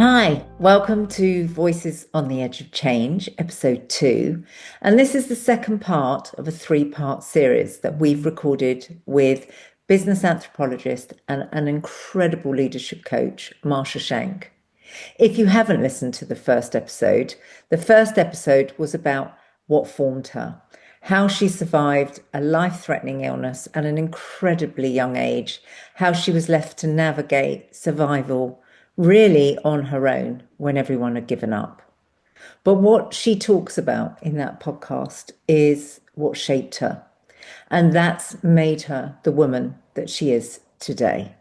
Hi, welcome to Voices on the Edge of Change, episode 2. And this is the second part of a 3-part series that we've recorded with business anthropologist and an incredible leadership coach, Marsha Shenk. If you haven't listened to the first episode was about what formed her, how she survived a life-threatening illness at an incredibly young age, how she was left to navigate survival really on her own when everyone had given up. But what she talks about in that podcast is what shaped her. And that's made her the woman that she is today.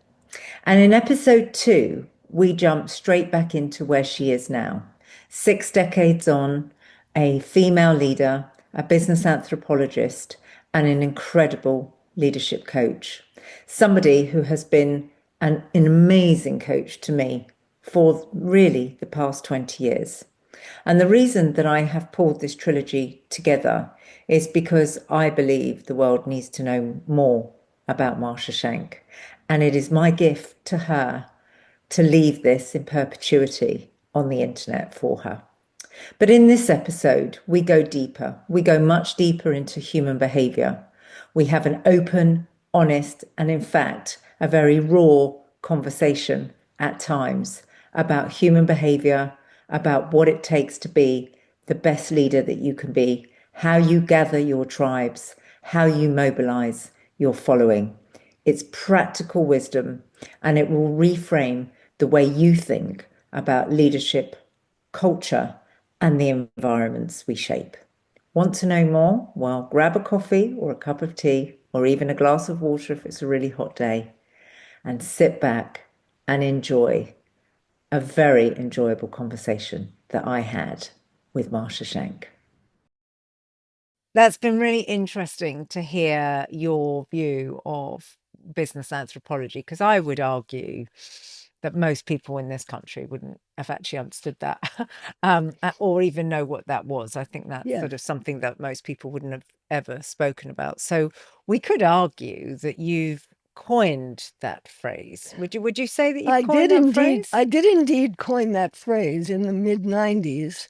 And in episode 2, we jump straight back into where she is now. 6 decades on, a female leader, a business anthropologist, and an incredible leadership coach. Somebody who has been an amazing coach to me for really the past 20 years. And the reason that I have pulled this trilogy together is because I believe the world needs to know more about Marsha Shenk. And it is my gift to her to leave this in perpetuity on the internet for her. But in this episode, we go deeper. We go much deeper into human behavior. We have an open, honest, and in fact, a very raw conversation at times about human behavior, about what it takes to be the best leader that you can be, how you gather your tribes, how you mobilize your following. It's practical wisdom, and it will reframe the way you think about leadership, culture, and the environments we shape. Want to know more? Well, grab a coffee or a cup of tea or even a glass of water if it's a really hot day, and sit back and enjoy a very enjoyable conversation that I had with Marsha Shenk. That's been really interesting to hear your view of business anthropology, because I would argue that most people in this country wouldn't have actually understood that or even know what that was. I think that's sort of something that most people wouldn't have ever spoken about. So we could argue that you've coined that phrase. Would you say that you've coined that phrase? I did indeed coin that phrase in the mid-90s.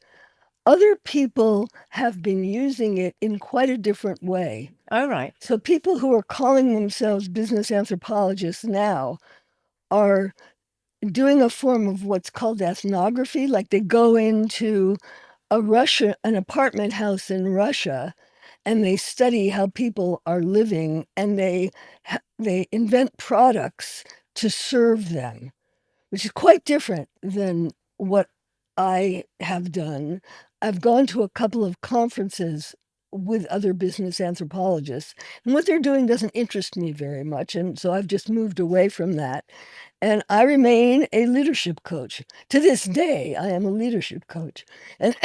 Other people have been using it in quite a different way. Oh, right. So people who are calling themselves business anthropologists now are doing a form of what's called ethnography. Like they go into an apartment house in Russia, and they study how people are living, and they invent products to serve them, which is quite different than what I have done. I've gone to a couple of conferences with other business anthropologists, and what they're doing doesn't interest me very much, and so I've just moved away from that. And I remain a leadership coach. To this day, I am a leadership coach. And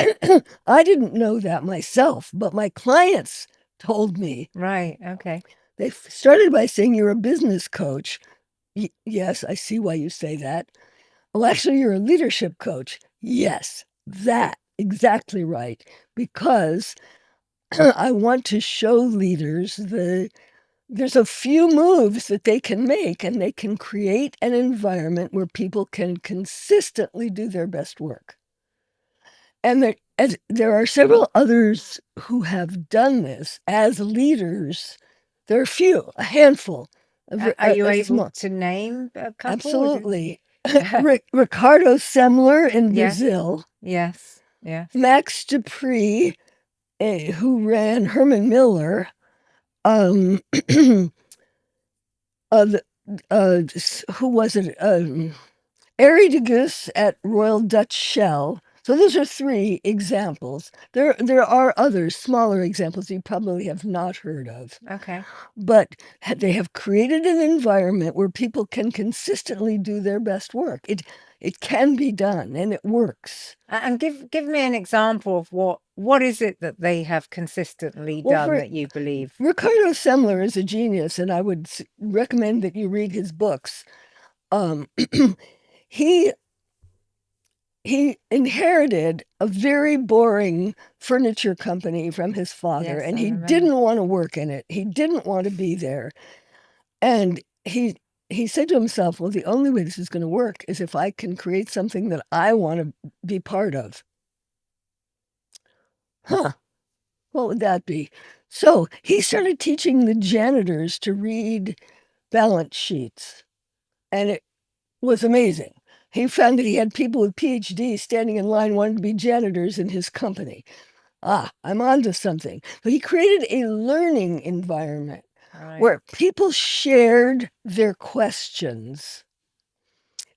I didn't know that myself, but my clients told me. Right. Okay. They started by saying, "You're a business coach." Yes, I see why you say that. "Oh, actually, you're a leadership coach." Yes, that, exactly right. Because I want to show leaders there's a few moves that they can make, and they can create an environment where people can consistently do their best work. And there are several others who have done this as leaders. There are a handful. Are you able to name a couple? Absolutely. Ricardo Semler in Yes. Brazil. Yes. Yes. Max Dupree, who ran Herman Miller. Who was it? Arie de Geus at Royal Dutch Shell. So those are 3 examples. There are others, smaller examples you probably have not heard of. Okay. But they have created an environment where people can consistently do their best work. It can be done, and it works. And give me an example of what is it that they have consistently done that you believe? Ricardo Semler is a genius, and I would recommend that you read his books. He inherited a very boring furniture company from his father, and he didn't want to work in it. He didn't want to be there. And he he said to himself, well, the only way this is going to work is if I can create something that I want to be part of. Huh. What would that be? So he started teaching the janitors to read balance sheets. And it was amazing. He found that he had people with PhDs standing in line wanting to be janitors in his company. I'm onto something. But he created a learning environment where people shared their questions.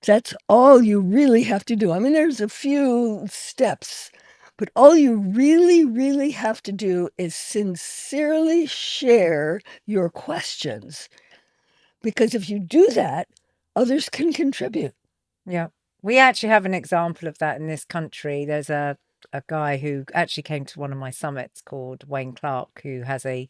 That's all you really have to do. I mean, there's a few steps, but all you really, really have to do is sincerely share your questions. Because if you do that, others can contribute. Yeah. We actually have an example of that in this country. There's a guy who actually came to one of my summits called Wayne Clark, who has a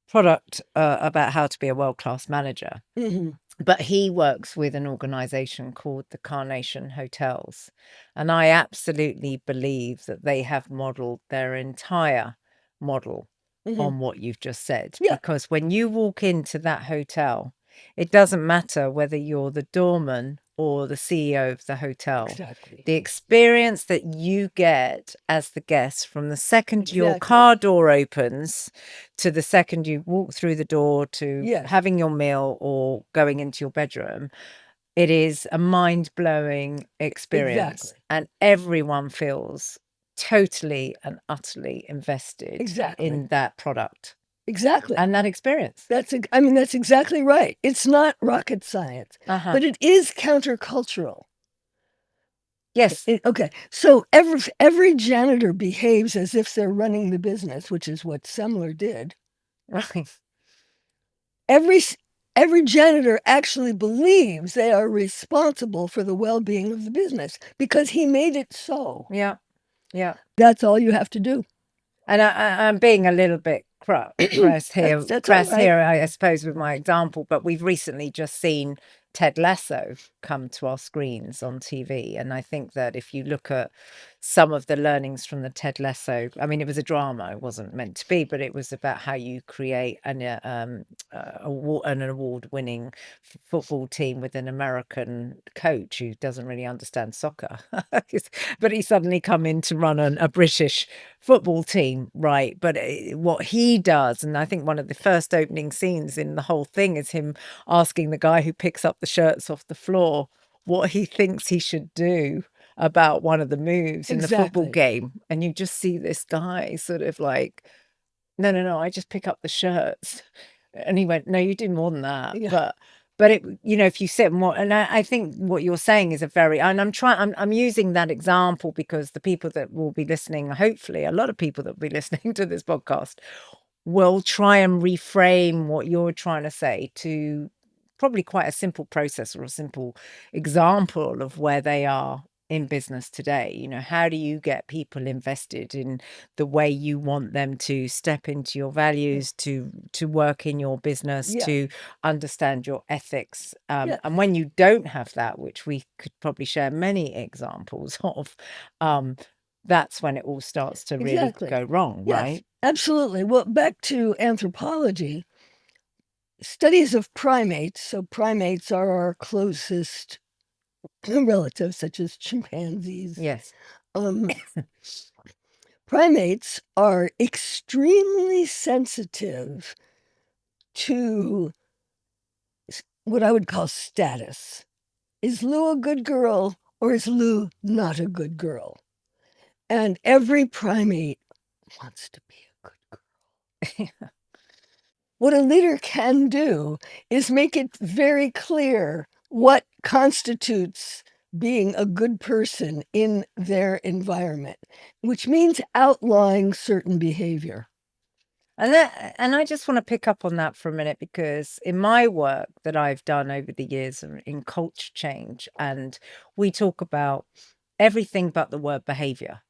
product about how to be a world-class manager. Mm-hmm. But he works with an organization called the Carnation Hotels. And I absolutely believe that they have modeled their entire model on what you've just said. Yeah. Because when you walk into that hotel, it doesn't matter whether you're the doorman or the CEO of the hotel. Exactly. The experience that you get as the guest from the second your Exactly. car door opens to the second you walk through the door to Yes. having your meal or going into your bedroom, it is a mind-blowing experience. Exactly. And everyone feels totally and utterly invested Exactly. in that product Exactly. and that experience. That's exactly right. It's not rocket science, but it is countercultural. Yes. Okay. So every janitor behaves as if they're running the business, which is what Semler did. Right. Every janitor actually believes they are responsible for the well-being of the business because he made it so. Yeah. Yeah. That's all you have to do. And I'm being a little bit crass here, I suppose, with my example, but we've recently just seen Ted Lasso come to our screens on TV. And I think that if you look at some of the learnings from the Ted Lasso, I mean, it was a drama, it wasn't meant to be, but it was about how you create an award-winning football team with an American coach who doesn't really understand soccer, but he suddenly come in to run a British football team, right? But what he does, and I think one of the first opening scenes in the whole thing is him asking the guy who picks up the shirts off the floor what he thinks he should do about one of the moves in the football game. And you just see this guy sort of like, no, I just pick up the shirts. And he went, no, you do more than that. Yeah. But it, if you sit more, and I think what you're saying is I'm using that example because the people that will be listening, hopefully a lot of people that will be listening to this podcast will try and reframe what you're trying to say to probably quite a simple process or a simple example of where they are in business today. How do you get people invested in the way you want them to step into your values, to work in your business, to understand your ethics? And when you don't have that, which we could probably share many examples of, that's when it all starts to really go wrong, right? Absolutely. Well, back to anthropology. Studies of primates, so primates are our closest relatives, such as chimpanzees. Yes. Primates are extremely sensitive to what I would call status. Is Lou a good girl or is Lou not a good girl? And every primate wants to be a good girl. What a leader can do is make it very clear what constitutes being a good person in their environment, which means outlawing certain behavior. And I just want to pick up on that for a minute, because in my work that I've done over the years in culture change, and we talk about everything but the word behavior.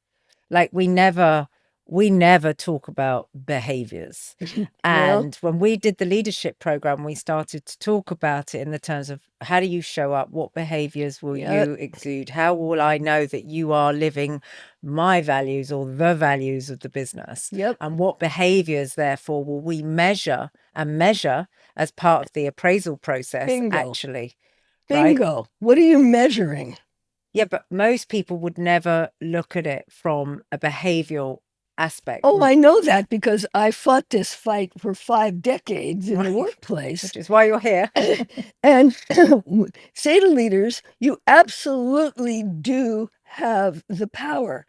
Like we never we never talk about behaviors. Well, And when we did the leadership program, we started to talk about it in the terms of how do you show up? What behaviors will yeah, you exude? How will I know that you are living my values or the values of the business? yep, And what behaviors, therefore, will we measure as part of the appraisal process, bingo, actually? Right? bingo. What are you measuring? Yeah, but most people would never look at it from a behavioral aspect. Oh, I know that because I fought this fight for 5 decades in the Right. workplace. Which is why you're here. And say to leaders, you absolutely do have the power.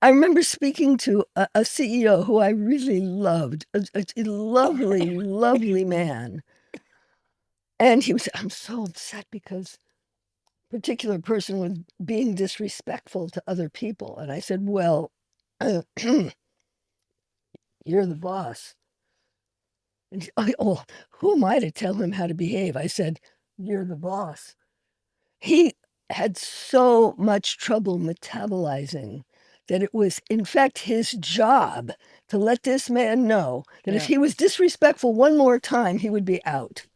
I remember speaking to a CEO who I really loved, a lovely, lovely man. And he was, I'm so upset because a particular person was being disrespectful to other people. And I said, well, you're the boss. And oh, who am I to tell him how to behave? I said, you're the boss. He had so much trouble metabolizing that it was, in fact, his job to let this man know that if Yeah. he was disrespectful one more time, he would be out.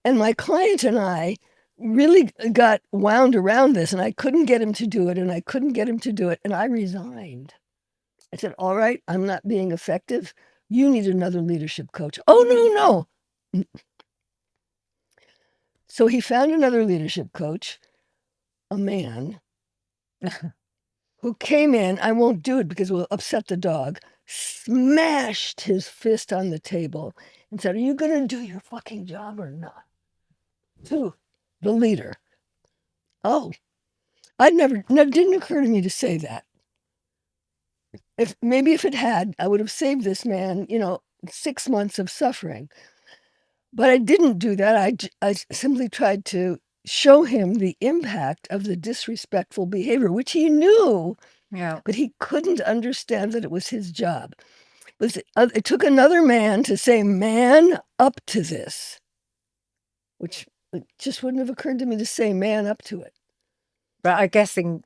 And my client and I really got wound around this, and I couldn't get him to do it, and I couldn't get him to do it, and I resigned. I said, all right, I'm not being effective. You need another leadership coach. Oh, no. So he found another leadership coach, a man who came in. I won't do it because it will upset the dog. Smashed his fist on the table and said, are you going to do your fucking job or not? To the leader. Oh, didn't occur to me to say that. If it had, I would have saved this man, 6 months of suffering. But I didn't do that. I simply tried to show him the impact of the disrespectful behavior, which he knew, Yeah. but he couldn't understand that it was his job. It took another man to say, man up to this, which it just wouldn't have occurred to me to say man up to it. But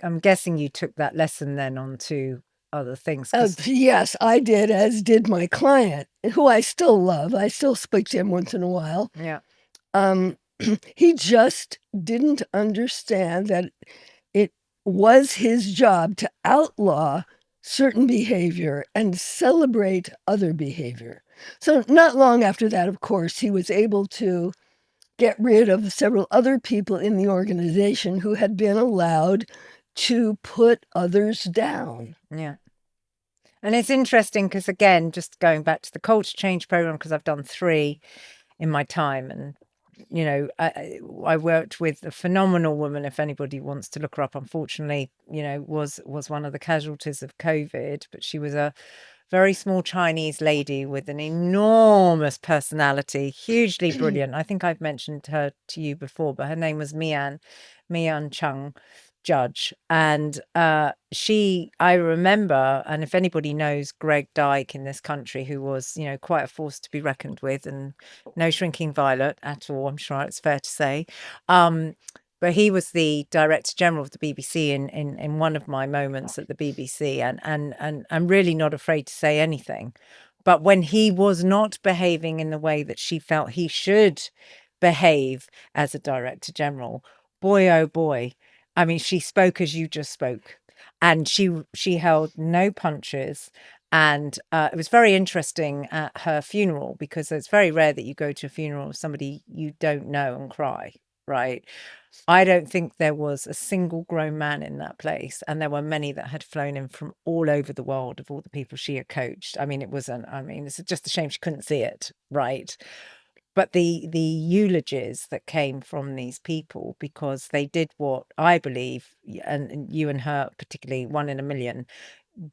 I'm guessing you took that lesson then on to other things. Yes, I did, as did my client, who I still love. I still speak to him once in a while. Yeah. He just didn't understand that it was his job to outlaw certain behavior and celebrate other behavior. So not long after that, of course, he was able to get rid of several other people in the organization who had been allowed to put others down. Yeah. And it's interesting because, again, just going back to the culture change program, because I've done 3 in my time, and I worked with a phenomenal woman. If anybody wants to look her up, unfortunately, was one of the casualties of COVID, but she was a very small Chinese lady with an enormous personality, hugely brilliant. I think I've mentioned her to you before, but her name was Mian Chung Judge. And I remember, and if anybody knows Greg Dyke in this country, who was, quite a force to be reckoned with, and no shrinking violet at all, I'm sure it's fair to say. But he was the Director General of the BBC in one of my moments at the BBC, and I'm really not afraid to say anything. But when he was not behaving in the way that she felt he should behave as a Director General, boy, oh boy, I mean, she spoke as you just spoke, and she held no punches. And it was very interesting at her funeral, because it's very rare that you go to a funeral of somebody you don't know and cry, right? I don't think there was a single grown man in that place, and there were many that had flown in from all over the world, of all the people she had coached. I mean, it's just a shame she couldn't see it, right? But the eulogies that came from these people, because they did what I believe, and you and her particularly, 1 in a million,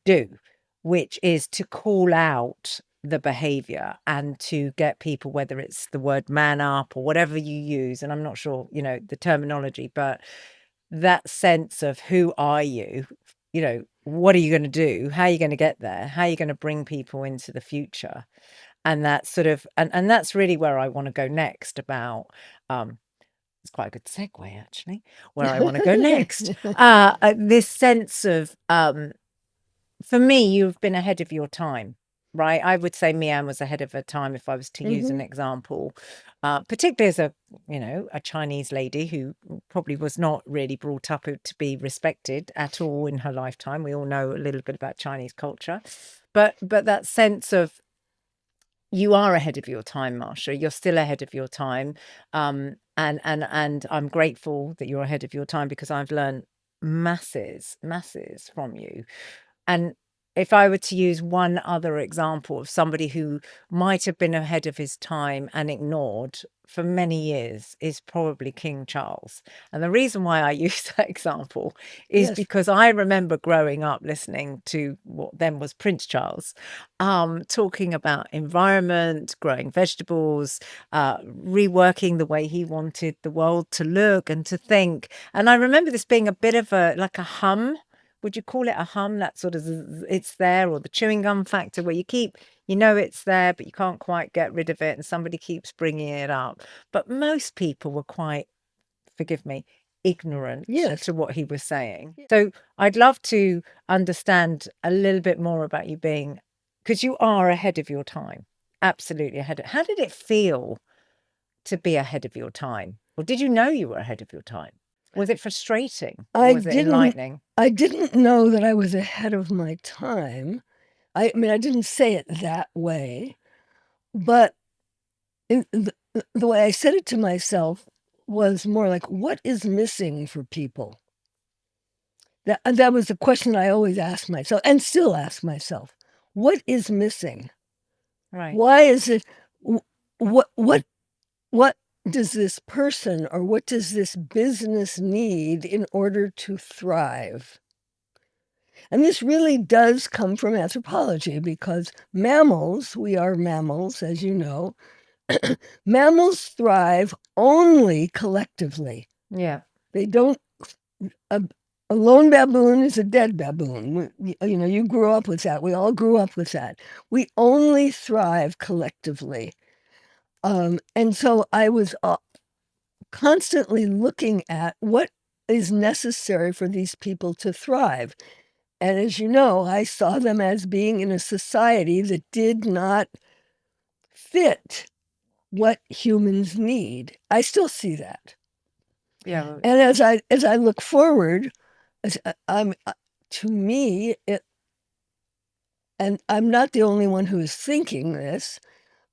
do, which is to call out the behavior and to get people, whether it's the word man up or whatever you use, and I'm not sure, the terminology, but that sense of who are you, what are you going to do? How are you going to get there? How are you going to bring people into the future? And that's sort of, and that's really where I want to go next about, it's quite a good segue actually, where I want to go next. This sense of for me, you've been ahead of your time, right? I would say Mian was ahead of her time if I was to use an example, particularly as a Chinese lady who probably was not really brought up to be respected at all in her lifetime. We all know a little bit about Chinese culture, but that sense of you are ahead of your time, Marsha. You're still ahead of your time, and I'm grateful that you're ahead of your time because I've learned masses from you. And if I were to use one other example of somebody who might have been ahead of his time and ignored for many years, is probably King Charles. And the reason why I use that example is Yes. because I remember growing up listening to what then was Prince Charles, talking about environment, growing vegetables, reworking the way he wanted the world to look and to think. And I remember this being a bit of a hum. Would you call it a hum? That sort of it's there, or the chewing gum factor where it's there, but you can't quite get rid of it, and somebody keeps bringing it up. But most people were quite, forgive me, ignorant to what he was saying. So I'd love to understand a little bit more about you being, because you are ahead of your time, absolutely ahead. How did it feel to be ahead of your time? Or did you know you were ahead of your time? Was it frustrating? Or was it enlightening? I didn't know that I was ahead of my time. I mean, I didn't say it that way, but the way I said it to myself was more like, what is missing for people? That was the question I always asked myself and still ask myself. What is missing? Right. Why is it? What does this person or what does this business need in order to thrive? And this really does come from anthropology because mammals, we are mammals, as you know, mammals thrive only collectively. Yeah. They don't, a lone baboon is a dead baboon. You grew up with that. We all grew up with that. We only thrive collectively. And so I was constantly looking at what is necessary for these people to thrive. And as you know, I saw them as being in a society that did not fit what humans need. I still see that. Yeah. And as I look forward, to me, and I'm not the only one who is thinking this,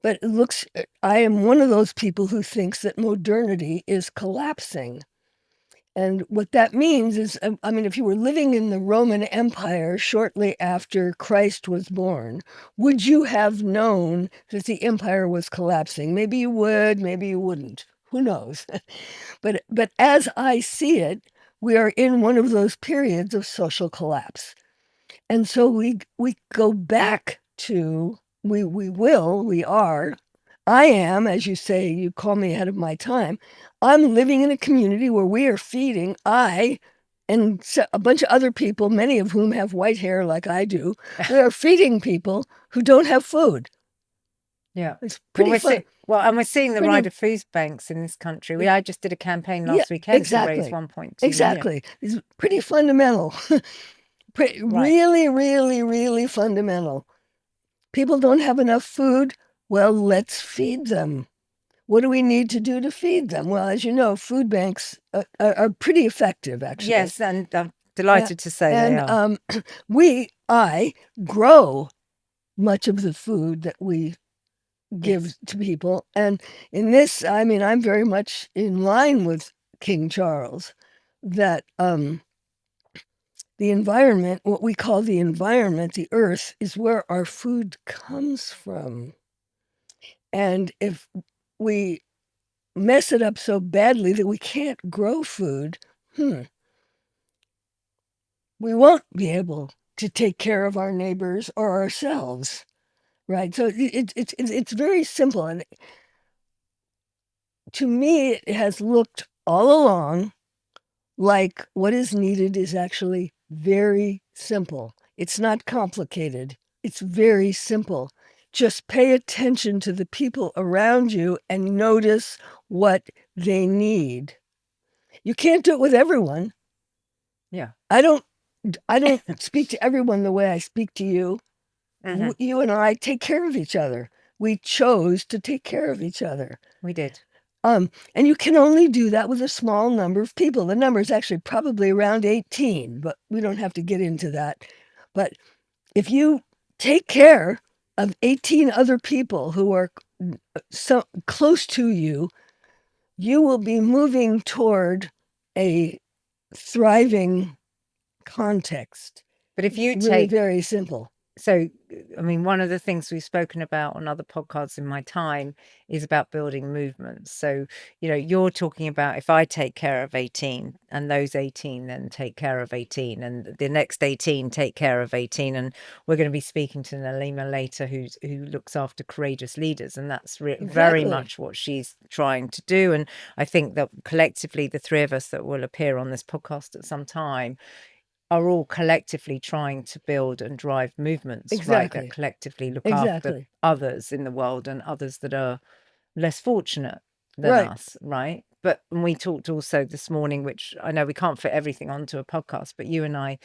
but I am one of those people who thinks that modernity is collapsing. And what that means is, if you were living in the Roman Empire shortly after Christ was born, would you have known that the empire was collapsing? Maybe you would, maybe you wouldn't. Who knows? But as I see it, we are in one of those periods of social collapse. And so we go back to, I am, as you say, you call me ahead of my time. I'm living in a community where we are feeding, and a bunch of other people, many of whom have white hair like I do, we are feeding people who don't have food. Yeah. It's pretty fun. And we're seeing the rise of food banks in this country. I just did a campaign last weekend to raise 1.2 million. It's pretty fundamental. Really, really, really fundamental. People don't have enough food. Well, let's feed them. What do we need to do to feed them? Well, as you know, food banks are pretty effective, actually. Yes, and I'm delighted to say they are. I grow much of the food that we give to people. And in this, I'm very much in line with King Charles, that the environment, what we call the environment, the earth, is where our food comes from. And if we mess it up so badly that we can't grow food, we won't be able to take care of our neighbors or ourselves, right? So it's very simple. And to me, it has looked all along like what is needed is actually very simple. It's not complicated. It's very simple. Just pay attention to the people around you and notice what they need. You can't do it with everyone. Yeah. I don't I don't speak to everyone the way I speak to you. Mhm. You and I take care of each other. We chose to take care of each other. We did. And you can only do that with a small number of people. The number is actually probably around 18, but we don't have to get into that. But if you take care of 18 other people who are so close to you, you will be moving toward a thriving context. But if you Really very simple. So, I mean, one of the things we've spoken about on other podcasts in my time is about building movements. So, you're talking about if I take care of 18 and those 18 then take care of 18 and the next 18 take care of 18. And we're going to be speaking to Nalima later, who looks after courageous leaders. And that's very much what she's trying to do. And I think that collectively, the three of us that will appear on this podcast at some time are all collectively trying to build and drive movements, right, that collectively look after others in the world and others that are less fortunate than us, right? But we talked also this morning, which I know we can't fit everything onto a podcast, but you and I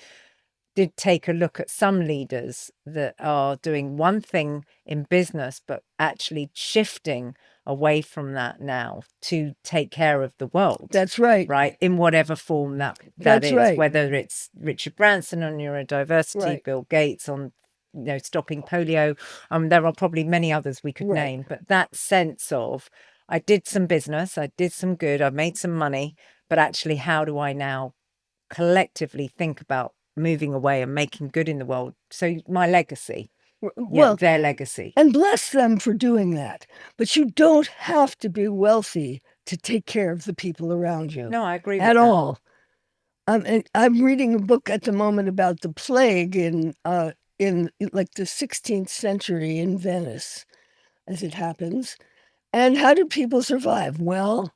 did take a look at some leaders that are doing one thing in business, but actually shifting away from that now to take care of the world. That's right. Right. In whatever form that is, right. Whether it's Richard Branson on neurodiversity, right. Bill Gates on, stopping polio. There are probably many others we could name, but that sense of, I did some business, I did some good, I made some money, but actually, how do I now collectively think about moving away and making good in the world? So my legacy, their legacy. And bless them for doing that. But you don't have to be wealthy to take care of the people around you. No, I agree at all. I'm reading a book at the moment about the plague in like the 16th century in Venice, as it happens. And how did people survive? Well,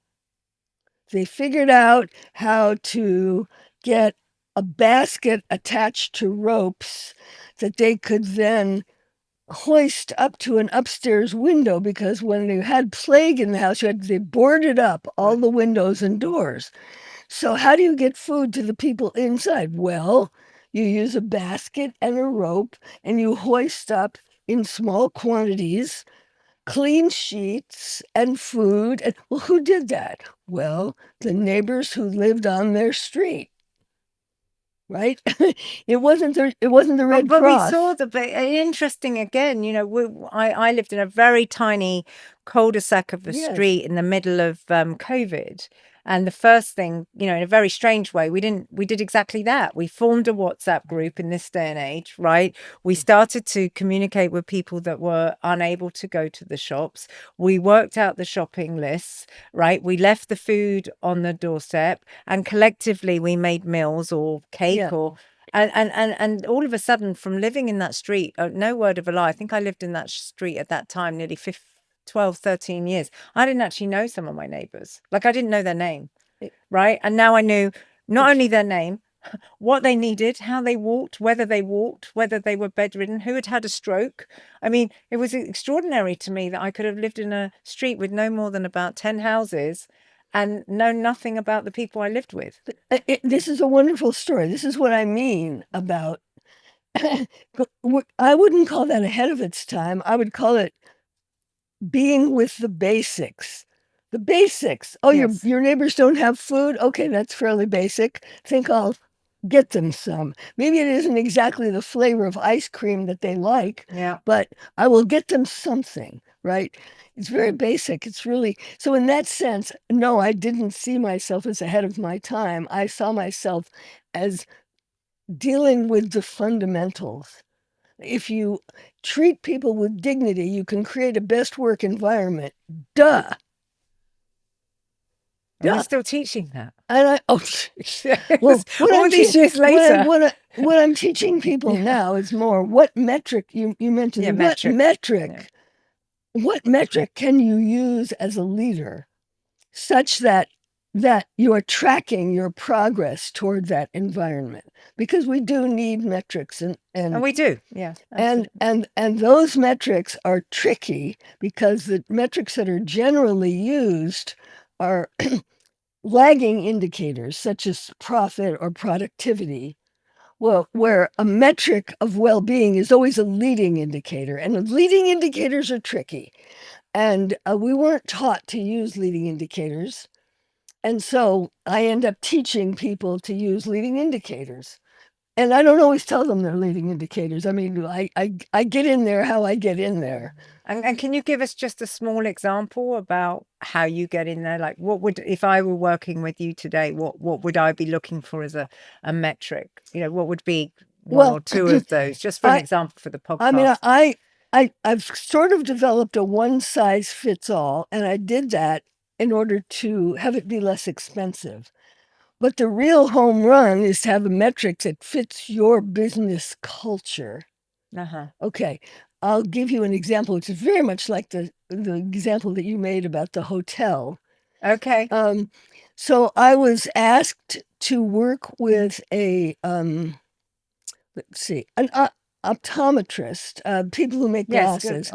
they figured out how to get a basket attached to ropes that they could then hoist up to an upstairs window, because when you had plague in the house, they boarded up all the windows and doors. So how do you get food to the people inside? Well, you use a basket and a rope, and you hoist up in small quantities clean sheets and food. And, well, who did that? Well, the neighbors who lived on their street. Right? It wasn't the Red Cross. But we saw interesting again, I lived in a very tiny cul-de-sac of the street in the middle of COVID. And the first thing, in a very strange way, we did exactly that. We formed a WhatsApp group in this day and age, right? We started to communicate with people that were unable to go to the shops. We worked out the shopping lists, right? We left the food on the doorstep, and collectively we made meals or cake and all of a sudden, from living in that street, no word of a lie, I think I lived in that street at that time nearly 12, 13 years. I didn't actually know some of my neighbors. Like, I didn't know their name, right? And now I knew not only their name, what they needed, how they walked, whether they were bedridden, who had had a stroke. I mean, it was extraordinary to me that I could have lived in a street with no more than about 10 houses and know nothing about the people I lived with. This is a wonderful story. This is what I mean about, I wouldn't call that ahead of its time. I would call it being with the basics. The basics. Oh, yes. Your neighbors don't have food? Okay, that's fairly basic. Think I'll get them some. Maybe it isn't exactly the flavor of ice cream that they like, but I will get them something, right? It's very basic. It's really, so in that sense, no, I didn't see myself as ahead of my time. I saw myself as dealing with the fundamentals. If you treat people with dignity, you can create a best work environment. Duh. We're still teaching that. And well, all these years later. What I'm teaching people now is more what metric, you mentioned, what metric can you use as a leader such that you are tracking your progress toward that environment, because we do need metrics and we do, yeah. And those metrics are tricky, because the metrics that are generally used are lagging indicators such as profit or productivity, Well, where a metric of well-being is always a leading indicator, and leading indicators are tricky. And we weren't taught to use leading indicators. And so I end up teaching people to use leading indicators. And I don't always tell them they're leading indicators. I mean, I get in there how I get in there. And can you give us just a small example about how you get in there? Like, what would, if I were working with you today, what would I be looking for as a metric? You know, what would be one or two of those, just for an example for the podcast? I mean, I've sort of developed a one size fits all, and I did that in order to have it be less expensive. But the real home run is to have a metric that fits your business culture. Okay, I'll give you an example, which is very much like the example that you made about the hotel. Okay. So I was asked to work with a let's see, an optometrist, people who make glasses,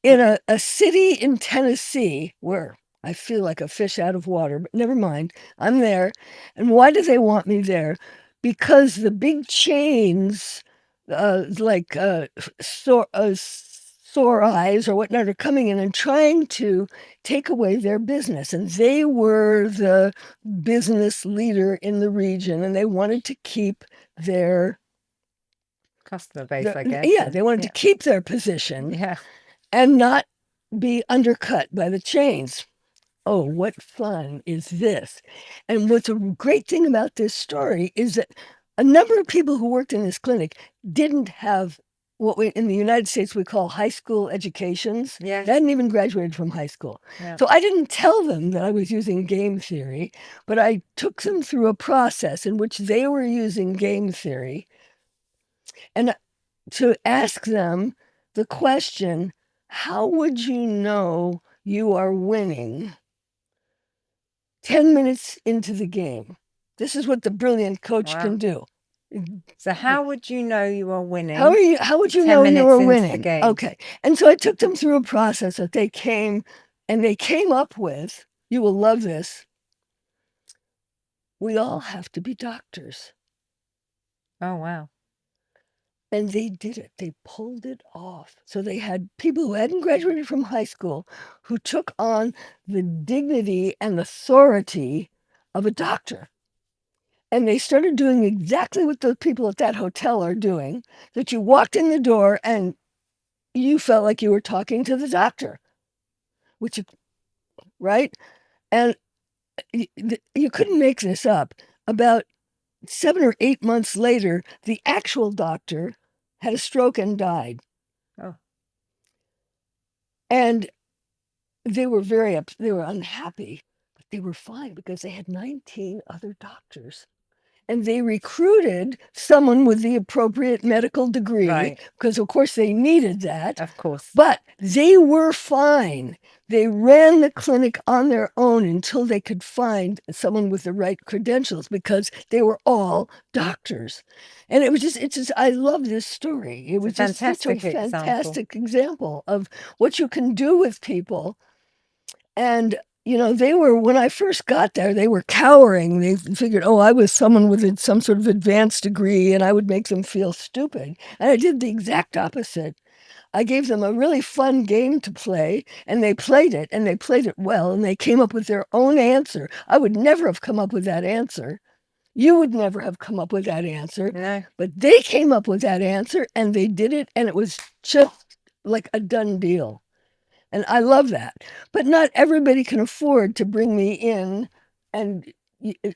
in a city in Tennessee where I feel like a fish out of water, but never mind. I'm there. And why do they want me there? Because the big chains, like Sore Eyes or whatnot, are coming in and trying to take away their business. And they were the business leader in the region, and they wanted to keep their customer base, I guess. Yeah, they wanted to keep their position and not be undercut by the chains. Oh, what fun is this? And what's a great thing about this story is that a number of people who worked in this clinic didn't have what in the United States we call high school educations. They hadn't even graduated from high school. So I didn't tell them that I was using game theory, but I took them through a process in which they were using game theory, and to ask them the question, how would you know you are winning 10 minutes into the game? This is what the brilliant coach can do. So how would you know you are winning? How would you know you are winning? Okay. And so I took them through a process that they came up with. You will love this. We all have to be doctors. Oh, wow. And they did it. They pulled it off. So they had people who hadn't graduated from high school who took on the dignity and authority of a doctor. And they started doing exactly what the people at that hotel are doing, that you walked in the door and you felt like you were talking to the doctor, right? And you couldn't make this up. About 7 or 8 months later, the actual doctor had a stroke and died. Oh. And they were they were unhappy, but they were fine because they had 19 other doctors. And they recruited someone with the appropriate medical degree, because of course they needed that. Of course. But they were fine. They ran the clinic on their own until they could find someone with the right credentials, because they were all doctors. And it was just, I love this story. It was just such a fantastic example of what you can do with people. And you know, when I first got there, they were cowering. They figured, oh, I was someone with some sort of advanced degree and I would make them feel stupid. And I did the exact opposite. I gave them a really fun game to play, and they played it, and they played it well, and they came up with their own answer. I would never have come up with that answer. You would never have come up with that answer. No. But they came up with that answer, and they did it, and it was just like a done deal. And I love that. But not everybody can afford to bring me in and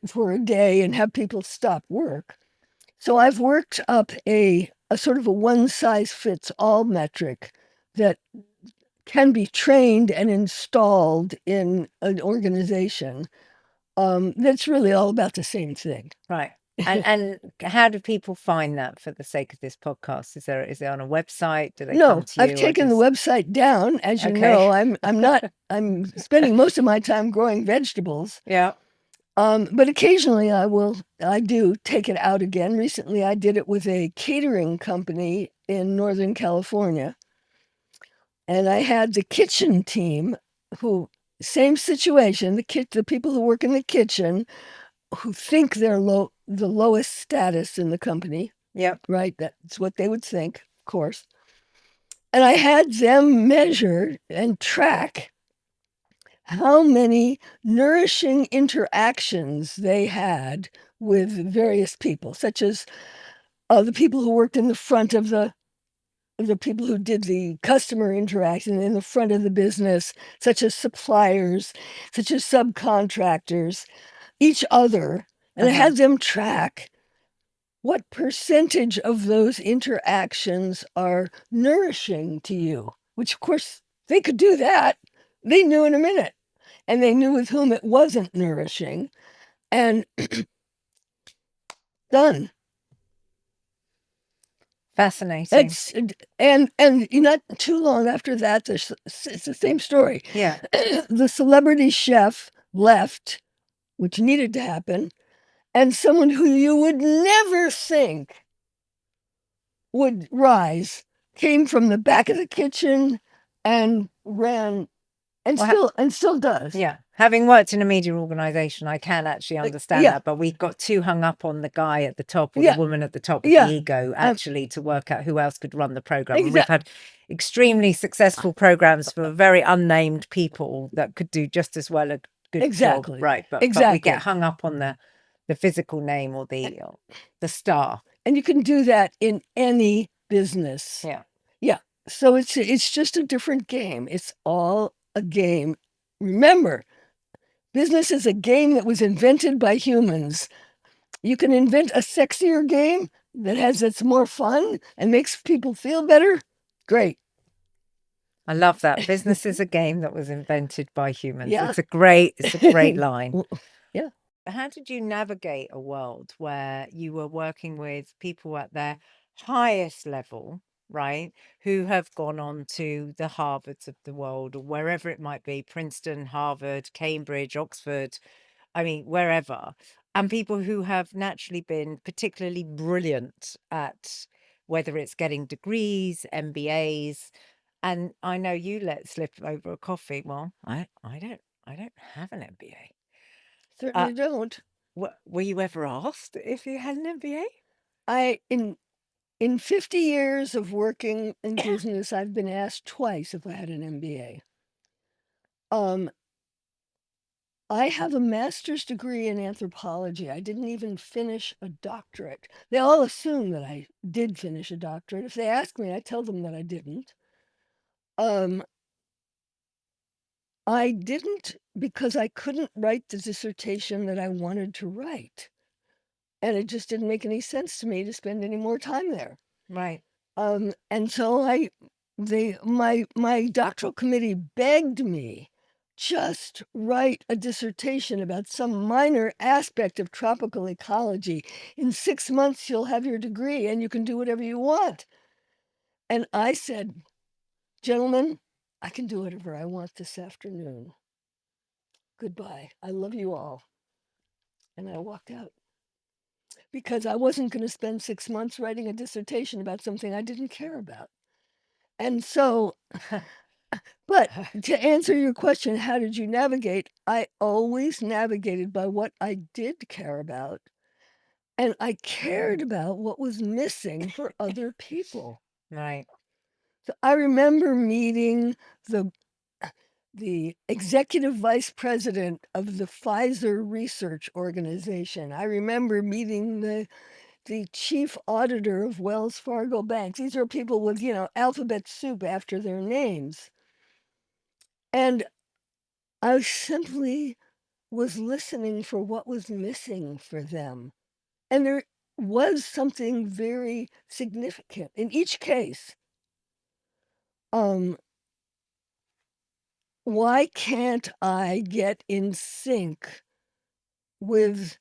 for a day and have people stop work. So I've worked up a sort of a one-size-fits-all metric that can be trained and installed in an organization that's really all about the same thing. Right. And how do people find that for the sake of this podcast? Is it on a website? Do they come to you? I've taken the website down. As you know, I'm spending most of my time growing vegetables. Yeah. But occasionally I do take it out again. Recently I did it with a catering company in Northern California. And I had the kitchen team same situation, the people who work in the kitchen, who think they're the lowest status in the company. Yep. Right? That's what they would think, of course. And I had them measure and track how many nourishing interactions they had with various people, such as the people who worked in the front of the people who did the customer interaction in the front of the business, such as suppliers, such as subcontractors, each other. And I had them track what percentage of those interactions are nourishing to you, which, of course, they could do that. They knew in a minute. And they knew with whom it wasn't nourishing. And done. Fascinating. And not too long after that, it's the same story. Yeah. The celebrity chef left, which needed to happen, and someone who you would never think would rise came from the back of the kitchen and ran and still does. Yeah. Having worked in a media organization, I can actually understand that, but we got too hung up on the guy at the top or the woman at the top with the ego, actually, to work out who else could run the program. And we've had extremely successful programs for very unnamed people that could do just as well a good job, right? But we get hung up on the physical name or the star. And you can do that in any business. Yeah. Yeah. So it's just a different game. It's all a game. Remember, business is a game that was invented by humans. You can invent a sexier game that's more fun and makes people feel better. Great. I love that. Business is a game that was invented by humans. Yeah. It's a great line. Yeah. How did you navigate a world where you were working with people at their highest level, right, who have gone on to the Harvards of the world or wherever it might be, Princeton, Harvard, Cambridge, Oxford, I mean, wherever, and people who have naturally been particularly brilliant at whether it's getting degrees, MBAs, and I know you let slip over a coffee. Well, I don't have an MBA. Certainly don't. Were you ever asked if you had an MBA? In 50 years of working in business, I've been asked twice if I had an MBA. I have a master's degree in anthropology. I didn't even finish a doctorate. They all assume that I did finish a doctorate. If they ask me, I tell them that I didn't. I didn't because I couldn't write the dissertation that I wanted to write. And it just didn't make any sense to me to spend any more time there. Right. And so my doctoral committee begged me, just write a dissertation about some minor aspect of tropical ecology. In 6 months, you'll have your degree and you can do whatever you want. And I said, gentlemen, I can do whatever I want this afternoon. Goodbye. I love you all. And I walked out because I wasn't going to spend 6 months writing a dissertation about something I didn't care about. And so, but to answer your question, how did you navigate? I always navigated by what I did care about. And I cared about what was missing for other people. Right. So I remember meeting the executive vice president of the Pfizer Research Organization. I remember meeting the chief auditor of Wells Fargo Bank. These are people with, alphabet soup after their names. And I simply was listening for what was missing for them. And there was something very significant in each case. Why can't I get in sync with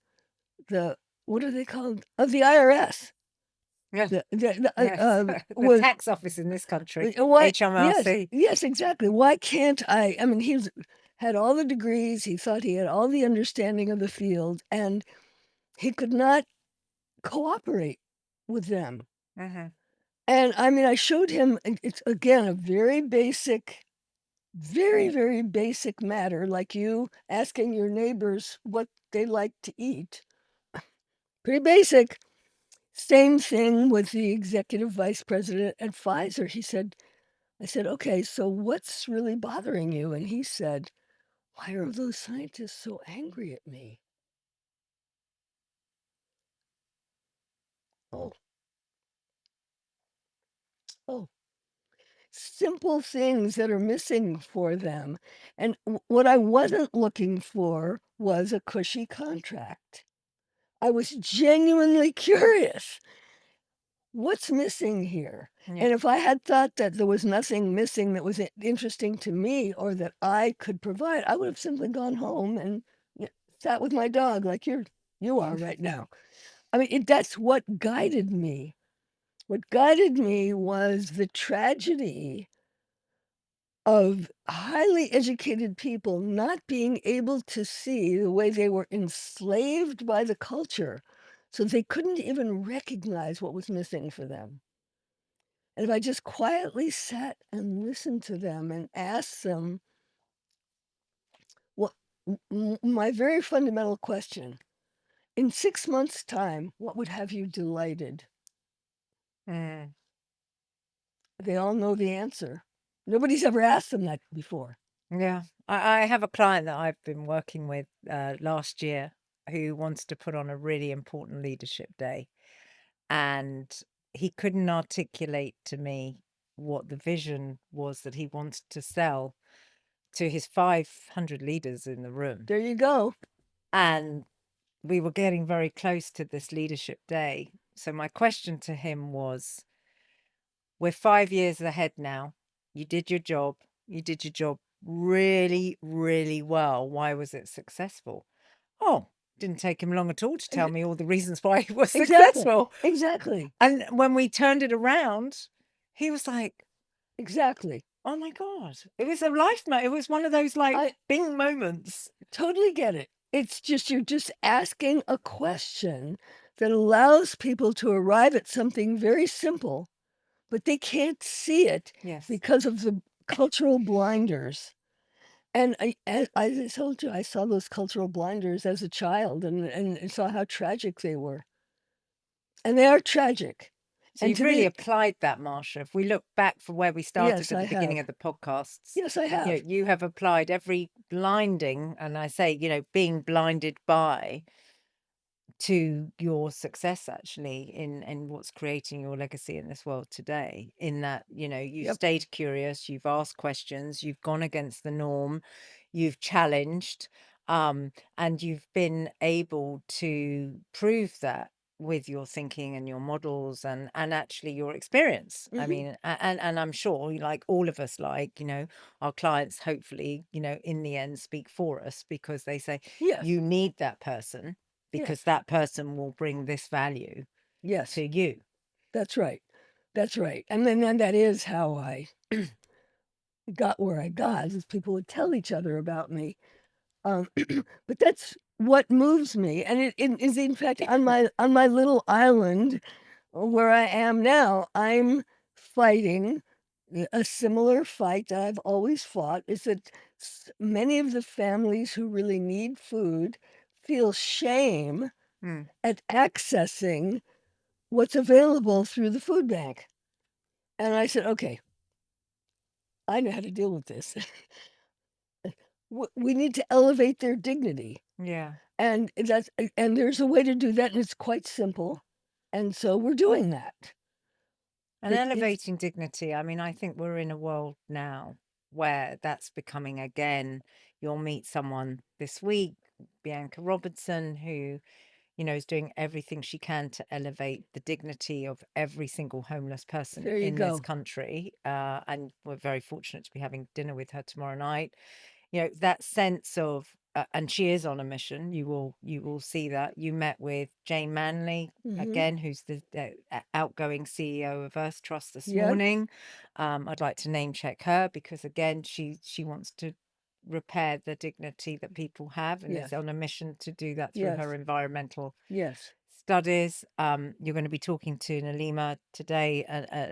what are they called? Of the IRS. Yes. The tax office in this country, HMRC. Yes, exactly. Why can't I? I mean, he had all the degrees. He thought he had all the understanding of the field, and he could not cooperate with them. Mm-hmm. And I mean, I showed him, it's again a very basic, very, very basic matter, like you asking your neighbors what they like to eat. Pretty basic. Same thing with the executive vice president at Pfizer. I said, okay, so what's really bothering you? And he said, why are those scientists so angry at me? Oh, oh, simple things that are missing for them. And what I wasn't looking for was a cushy contract. I was genuinely curious. What's missing here? Yeah. And if I had thought that there was nothing missing that was interesting to me or that I could provide, I would have simply gone home and sat with my dog like you are right now. I mean, that's what guided me. What guided me was the tragedy of highly educated people not being able to see the way they were enslaved by the culture, so they couldn't even recognize what was missing for them. And if I just quietly sat and listened to them and asked them what my very fundamental question, in 6 months' time, what would have you delighted? Mm. They all know the answer. Nobody's ever asked them that before. Yeah. I have a client that I've been working with last year who wants to put on a really important leadership day. And he couldn't articulate to me what the vision was that he wants to sell to his 500 leaders in the room. There you go. And we were getting very close to this leadership day. So my question to him was, we're 5 years ahead now. You did your job. You did your job really, really well. Why was it successful? Oh, didn't take him long at all to tell me all the reasons why it was successful. Exactly. And when we turned it around, he was like, Exactly. oh my God, it was a life moment. It was one of those like bing moments. Totally get it. It's just, you're just asking a question that allows people to arrive at something very simple, but they can't see it because of the cultural blinders. And as I told you, I saw those cultural blinders as a child and saw how tragic they were. And they are tragic. So you've really applied that, Marsha. If we look back from where we started at the beginning of the podcasts. Yes, I have. You have applied every blinding, and I say, being blinded by, to your success actually in what's creating your legacy in this world today, in that you stayed curious, you've asked questions, you've gone against the norm, you've challenged, and you've been able to prove that with your thinking and your models and actually your experience. I mean, and I'm sure, like all of us, our clients hopefully in the end speak for us, because they say you need that person, because that person will bring this value to you. That's right. That's right. And then that is how I got where I got, is people would tell each other about me. But that's what moves me. And it is, in fact, on my little island where I am now, I'm fighting a similar fight that I've always fought, is that many of the families who really need food feel shame at accessing what's available through the food bank. And I said, okay, I know how to deal with this. We need to elevate their dignity. Yeah. And there's a way to do that, and it's quite simple. And so we're doing that. And elevating dignity, I mean, I think we're in a world now where that's becoming, again, you'll meet someone this week, Bianca Robertson, who, is doing everything she can to elevate the dignity of every single homeless person in this country. And we're very fortunate to be having dinner with her tomorrow night. That sense of, and she is on a mission. You will see that. You met with Jane Manley, again, who's the outgoing CEO of Earth Trust this morning. I'd like to name check her, because again, she wants to repair the dignity that people have, and is on a mission to do that through her environmental studies. You're going to be talking to Nalima today,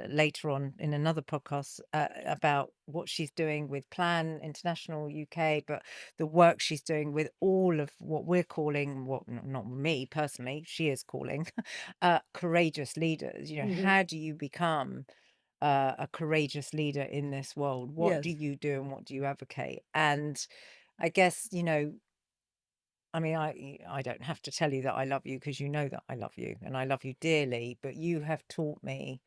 later on in another podcast, about what she's doing with Plan International UK, but the work she's doing with all of what we're calling, not me personally, she is calling, courageous leaders. How do you become a courageous leader in this world? What do Yes. you do and what do you advocate? And I guess, I mean, I don't have to tell you that I love you, because you know that I love you and I love you dearly, but you have taught me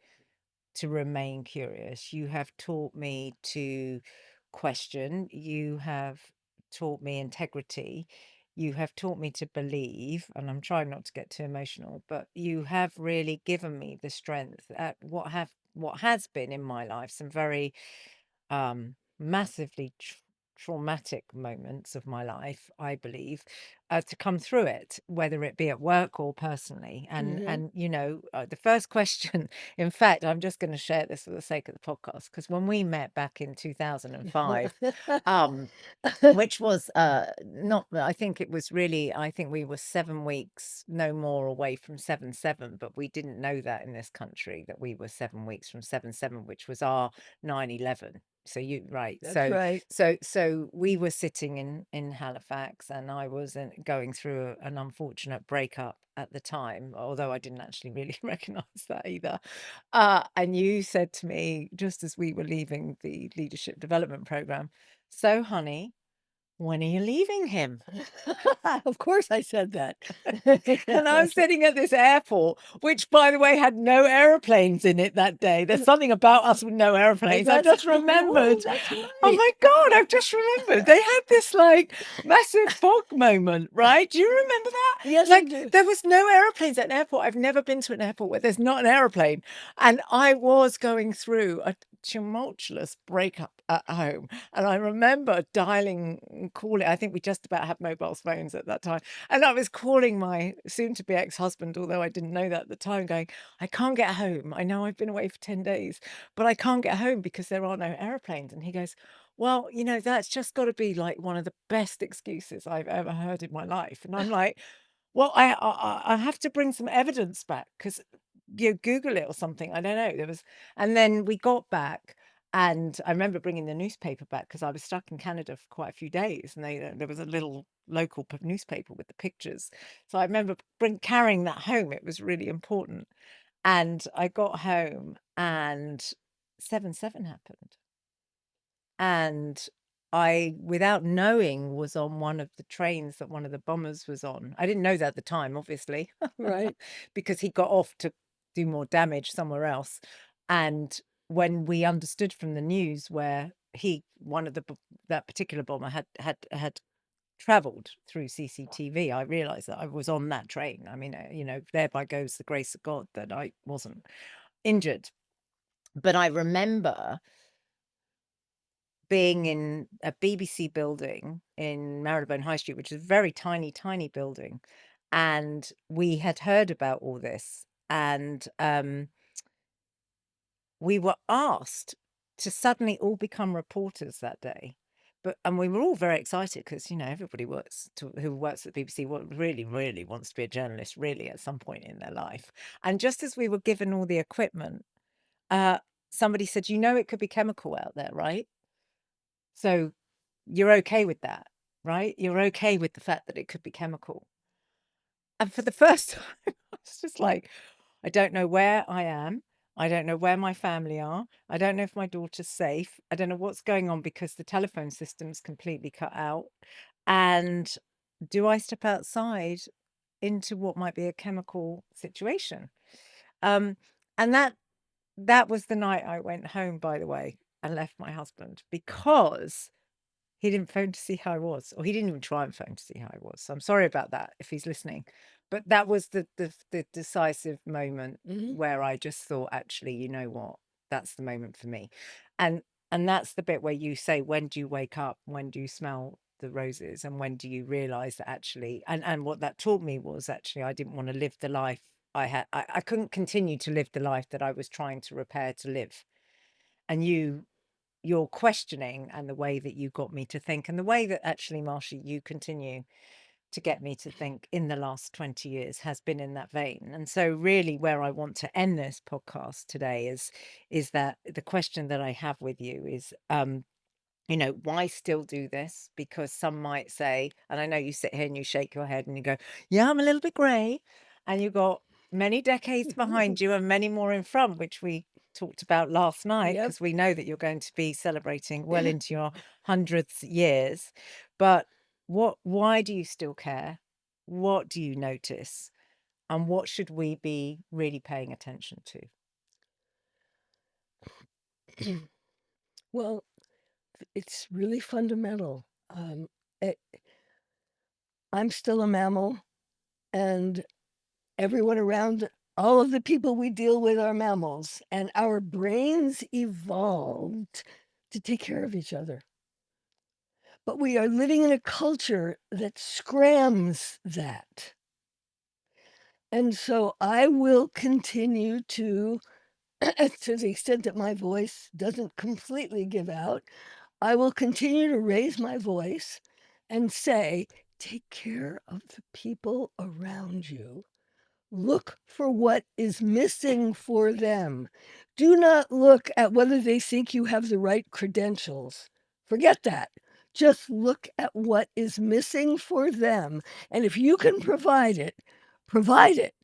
to remain curious. You have taught me to question. You have taught me integrity. You have taught me to believe, and I'm trying not to get too emotional, but you have really given me the strength at what has been in my life some very massively traumatic moments of my life, I believe, to come through it, whether it be at work or personally. And the first question, in fact, I'm just going to share this for the sake of the podcast, because when we met back in 2005, which was not, I think it was really, I think we were 7 weeks no more away from 7/7, but we didn't know that in this country, that we were 7 weeks from 7/7, which was our 9/11. So That's right. so we were sitting in Halifax, and I was going through an unfortunate breakup at the time, although I didn't actually really recognize that either. And you said to me, just as we were leaving the leadership development program, "So, honey, when are you leaving him?" Of course I said that. And I'm sitting at this airport, which, by the way, had no airplanes in it that day. There's something about us with no airplanes. I just remembered. That's Oh right. my God, I've just remembered. They had this like massive fog moment, right? Do you remember that? Yes, I do. Like, there was no airplanes at an airport. I've never been to an airport where there's not an airplane. And I was going through a tumultuous breakup at home. And I remember dialing, calling. I think we just about had mobile phones at that time. And I was calling my soon-to-be ex-husband, although I didn't know that at the time, going, "I can't get home. I know I've been away for 10 days, but I can't get home because there are no airplanes." And he goes, "Well, that's just got to be like one of the best excuses I've ever heard in my life." And I'm like, "Well, I have to bring some evidence back, because Google it or something. I don't know." And then we got back, and I remember bringing the newspaper back, because I was stuck in Canada for quite a few days, and there was a little local newspaper with the pictures. So I remember carrying that home. It was really important. And I got home, and 7/7 happened. And I, without knowing, was on one of the trains that one of the bombers was on. I didn't know that at the time, obviously, Right. because he got off to do more damage somewhere else. And when we understood from the news where that particular bomber had traveled through CCTV, I realized that I was on that train. I mean, thereby goes the grace of God that I wasn't injured. But I remember being in a BBC building in Marylebone High Street, which is a very tiny, tiny building. And we had heard about all this. And we were asked to suddenly all become reporters that day. And we were all very excited, because everybody who works at the BBC really, really wants to be a journalist, really, at some point in their life. And just as we were given all the equipment, somebody said, "It could be chemical out there, right? So you're okay with that, right? You're okay with the fact that it could be chemical." And for the first time, I was just like, I don't know where I am. I don't know where my family are. I don't know if my daughter's safe. I don't know what's going on, because the telephone system's completely cut out. And do I step outside into what might be a chemical situation? And that was the night I went home, by the way, and left my husband, because he didn't phone to see how I was, or he didn't even try and phone to see how I was. So I'm sorry about that if he's listening. But that was the decisive moment where I just thought, actually, you know what? That's the moment for me. And that's the bit where you say, when do you wake up? When do you smell the roses? And when do you realize that actually, and what that taught me was, actually, I didn't want to live the life I had. I couldn't continue to live the life that I was trying to repair to live. And your questioning, and the way that you got me to think, and the way that actually, Marsha, you continue to get me to think in the last 20 years has been in that vein. And so really where I want to end this podcast today is that the question that I have with you is, why still do this? Because some might say, and I know you sit here and you shake your head and you go, yeah, I'm a little bit grey. And you've got many decades behind you and many more in front, which we talked about last night, Yep. because we know that you're going to be celebrating well into your 100th years. But why do you still care? What do you notice? And what should we be really paying attention to? Well, it's really fundamental. I'm still a mammal, and everyone around, all of the people we deal with are mammals, and our brains evolved to take care of each other. But we are living in a culture that scrams that. And so I will continue to the extent that my voice doesn't completely give out, I will continue to raise my voice and say, take care of the people around you. Look for what is missing for them. Do not look at whether they think you have the right credentials. Forget that. Just look at what is missing for them. And if you can provide it, provide it.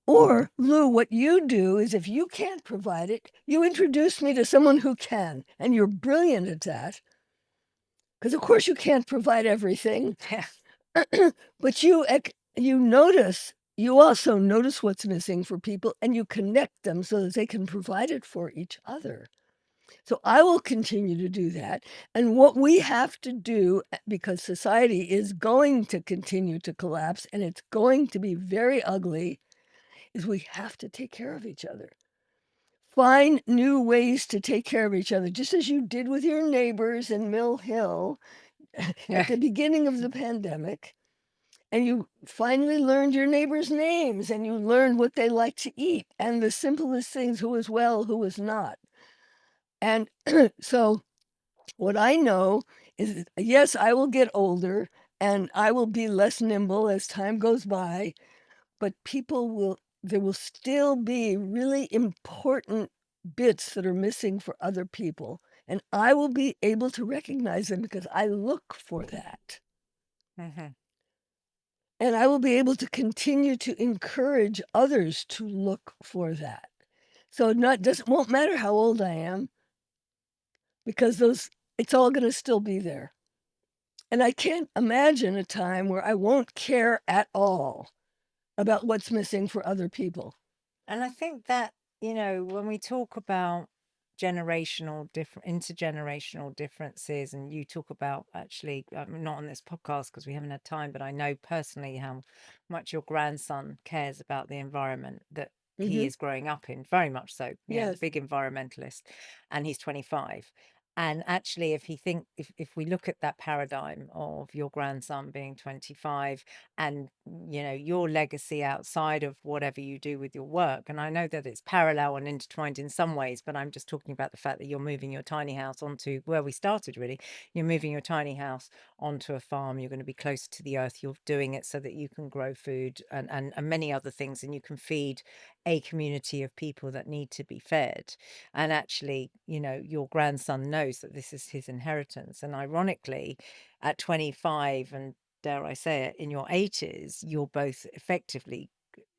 Or, Lou, what you do is if you can't provide it, you introduce me to someone who can. And you're brilliant at that. Because, of course, you can't provide everything. But you notice, you also notice what's missing for people and you connect them so that they can provide it for each other. So I will continue to do that. And what we have to do, because society is going to continue to collapse and it's going to be very ugly, is we have to take care of each other. Find new ways to take care of each other, just as you did with your neighbors in Mill Hill at the beginning of the pandemic. And you finally learned your neighbors' names and you learned what they like to eat and the simplest things, who was well, who was not. And so what I know is, yes, I will get older and I will be less nimble as time goes by, but there will still be really important bits that are missing for other people. And I will be able to recognize them because I look for that. Mm-hmm. And I will be able to continue to encourage others to look for that. So won't matter how old I am, because it's all going to still be there. And I can't imagine a time where I won't care at all about what's missing for other people. And I think that, when we talk about intergenerational differences, and you talk about, actually, not on this podcast because we haven't had time, but I know personally how much your grandson cares about the environment that he is growing up in, very much so, Yes. big environmentalist, and he's 25. And actually, if we look at that paradigm of your grandson being 25 and, your legacy outside of whatever you do with your work, and I know that it's parallel and intertwined in some ways, but I'm just talking about the fact that you're moving your tiny house onto where we started, really. You're moving your tiny house onto a farm. You're going to be closer to the earth. You're doing it so that you can grow food and many other things, and you can feed a community of people that need to be fed. And actually, your grandson knows that this is his inheritance. And ironically, at 25, and dare I say it, in your 80s, you're both effectively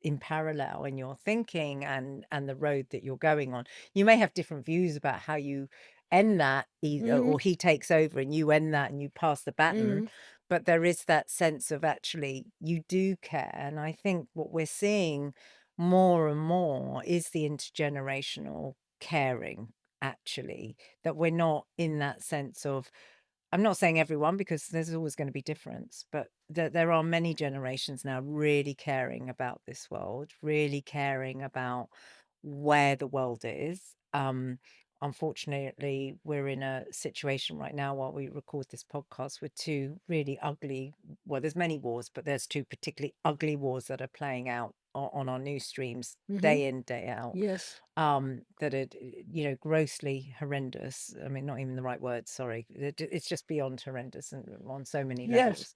in parallel in your thinking and the road that you're going on. You may have different views about how you end that, or he takes over and you end that and you pass the baton, but there is that sense of, actually, you do care. And I think what we're seeing more and more is the intergenerational caring, actually, that we're not in that sense of, I'm not saying everyone, because there's always going to be difference, but there are many generations now really caring about this world, really caring about where the world is. Unfortunately, we're in a situation right now while we record this podcast with two really ugly, well, there's many wars, but there's two particularly ugly wars that are playing out on our news streams day in, day out. Yes. That are, grossly horrendous. I mean, not even the right word, sorry. It's just beyond horrendous and on so many levels.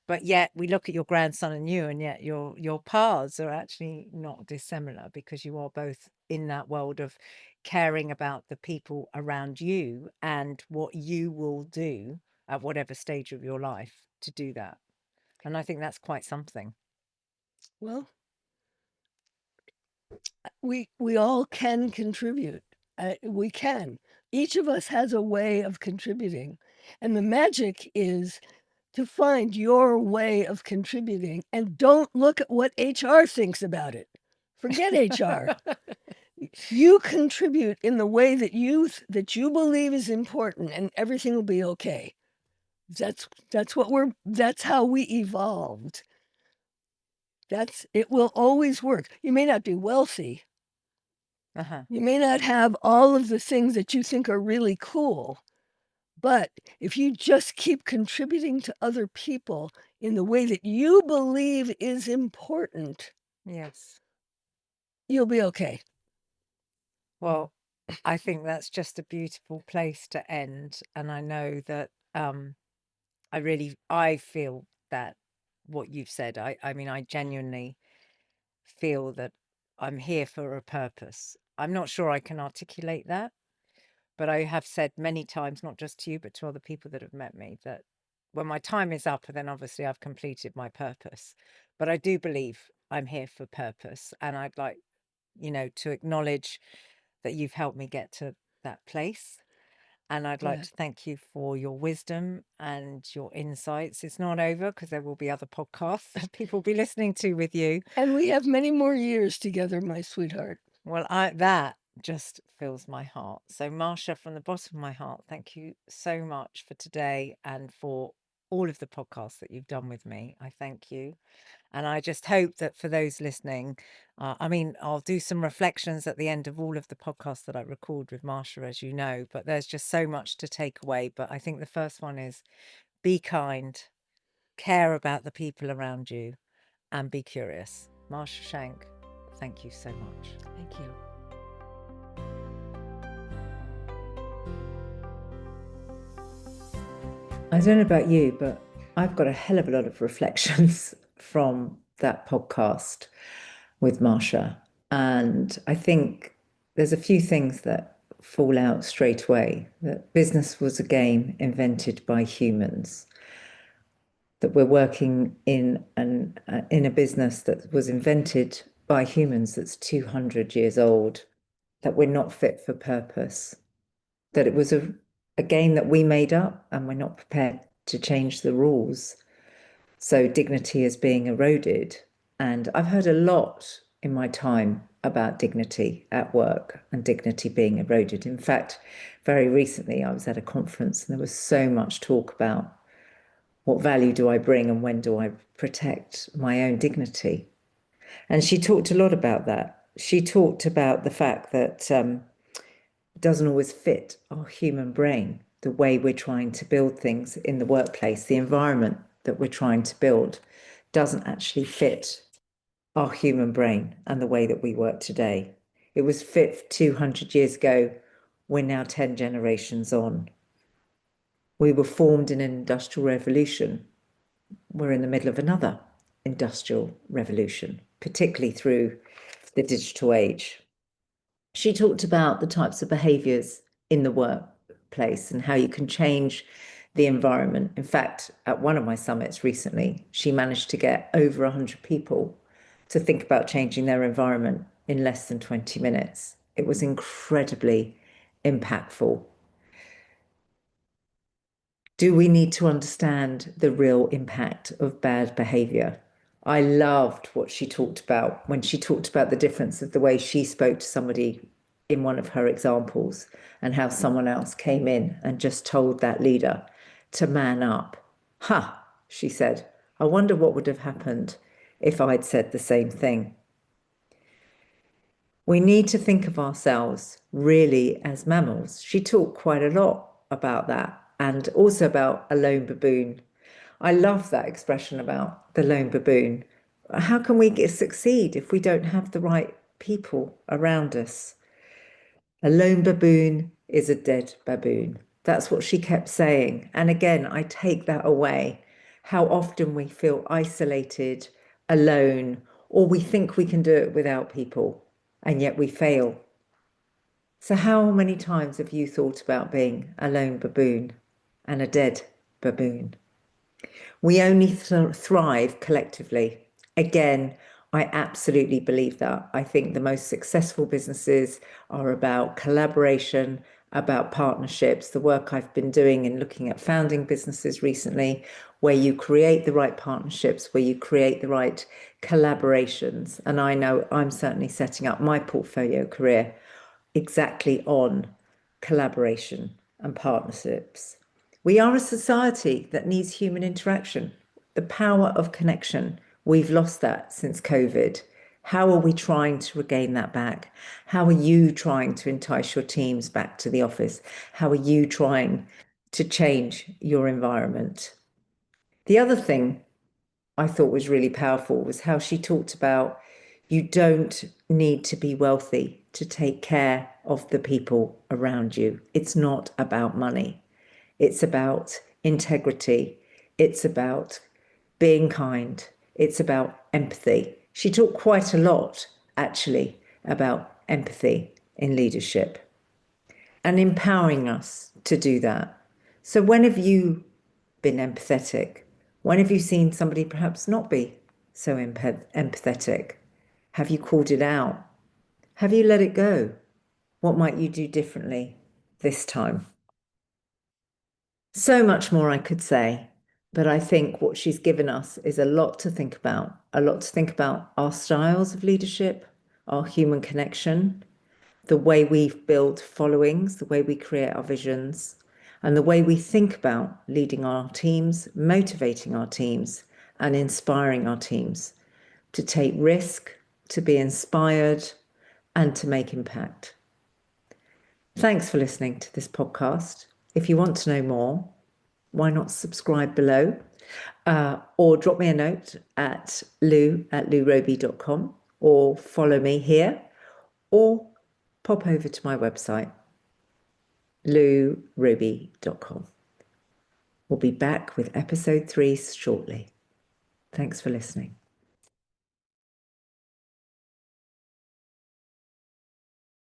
But yet we look at your grandson and you, and yet your paths are actually not dissimilar, because you are both in that world of caring about the people around you and what you will do at whatever stage of your life to do that. And I think that's quite something. Well, we all can contribute. We can. Each of us has a way of contributing. And the magic is to find your way of contributing, and don't look at what HR thinks about it. Forget HR. You contribute in the way that you believe is important, and everything will be okay. That's how we evolved. It will always work. You may not be wealthy. You may not have all of the things that you think are really cool, but if you just keep contributing to other people in the way that you believe is important, Yes. you'll be okay. Well, I think that's just a beautiful place to end. And I know that I feel that what you've said, I mean, I genuinely feel that I'm here for a purpose. I'm not sure I can articulate that, but I have said many times, not just to you, but to other people that have met me, that when my time is up, then obviously I've completed my purpose. But I do believe I'm here for purpose. And I'd like, to acknowledge that you've helped me get to that place. And I'd like to thank you for your wisdom and your insights. It's not over, because there will be other podcasts that people will be listening to with you. And we have many more years together, my sweetheart. Well, that just fills my heart. So, Marsha, from the bottom of my heart, thank you so much for today and for all of the podcasts that you've done with me. I thank you. And I just hope that for those listening, I'll do some reflections at the end of all of the podcasts that I record with Marsha, as you know, but there's just so much to take away. But I think the first one is be kind, care about the people around you, and be curious. Marsha Shenk, thank you so much. Thank you. I don't know about you, but I've got a hell of a lot of reflections from that podcast with Marsha. And I think there's a few things that fall out straight away. That business was a game invented by humans. That we're working in a business that was invented by humans that's 200 years old. That we're not fit for purpose. That it was a game that we made up, and we're not prepared to change the rules. So dignity is being eroded. And I've heard a lot in my time about dignity at work and dignity being eroded. In fact, very recently I was at a conference and there was so much talk about what value do I bring and when do I protect my own dignity. And she talked a lot about that. She talked about the fact that it doesn't always fit our human brain, the way we're trying to build things in the workplace, the environment that we're trying to build doesn't actually fit our human brain and the way that we work today. It was fit 200 years ago. We're now 10 generations on. We were formed in an industrial revolution. We're in the middle of another industrial revolution, particularly through the digital age. She talked about the types of behaviors in the workplace and how you can change the environment. In fact, at one of my summits recently, she managed to get over 100 people to think about changing their environment in less than 20 minutes. It was incredibly impactful. Do we need to understand the real impact of bad behavior? I loved what she talked about when she talked about the difference of the way she spoke to somebody in one of her examples and how someone else came in and just told that leader to man up. Ha, she said, I wonder what would have happened if I'd said the same thing. We need to think of ourselves really as mammals. She talked quite a lot about that and also about a lone baboon. I love that expression about the lone baboon. How can we succeed if we don't have the right people around us? A lone baboon is a dead baboon. That's what she kept saying. And again, I take that away. how often we feel isolated, alone, or we think we can do it without people, and yet we fail. So how many times have you thought about being a lone baboon and a dead baboon? We only thrive collectively. Again, I absolutely believe that. I think the most successful businesses are about collaboration, about partnerships. The work I've been doing in looking at founding businesses recently, where you create the right partnerships, where you create the right collaborations. And I know I'm certainly setting up my portfolio career exactly on collaboration and partnerships. We are a society that needs human interaction, the power of connection. We've lost that since COVID. How are we trying to regain that back? How are you trying to entice your teams back to the office? How are you trying to change your environment? The other thing I thought was really powerful was how she talked about you don't need to be wealthy to take care of the people around you. It's not about money. It's about integrity. It's about being kind. It's about empathy. She talked quite a lot, actually, about empathy in leadership and empowering us to do that. So when have you been empathetic? When have you seen somebody perhaps not be so empathetic? Have you called it out? Have you let it go? What might you do differently this time? So much more I could say, but I think what she's given us is a lot to think about, our styles of leadership, our human connection, the way we build followings, the way we create our visions, and the way we think about leading our teams, motivating our teams, and inspiring our teams to take risk, to be inspired, and to make impact. Thanks for listening to this podcast. If you want to know more, why not subscribe below or drop me a note at lou@louroby.com or follow me here or pop over to my website, louroby.com. We'll be back with episode 3 shortly. Thanks for listening.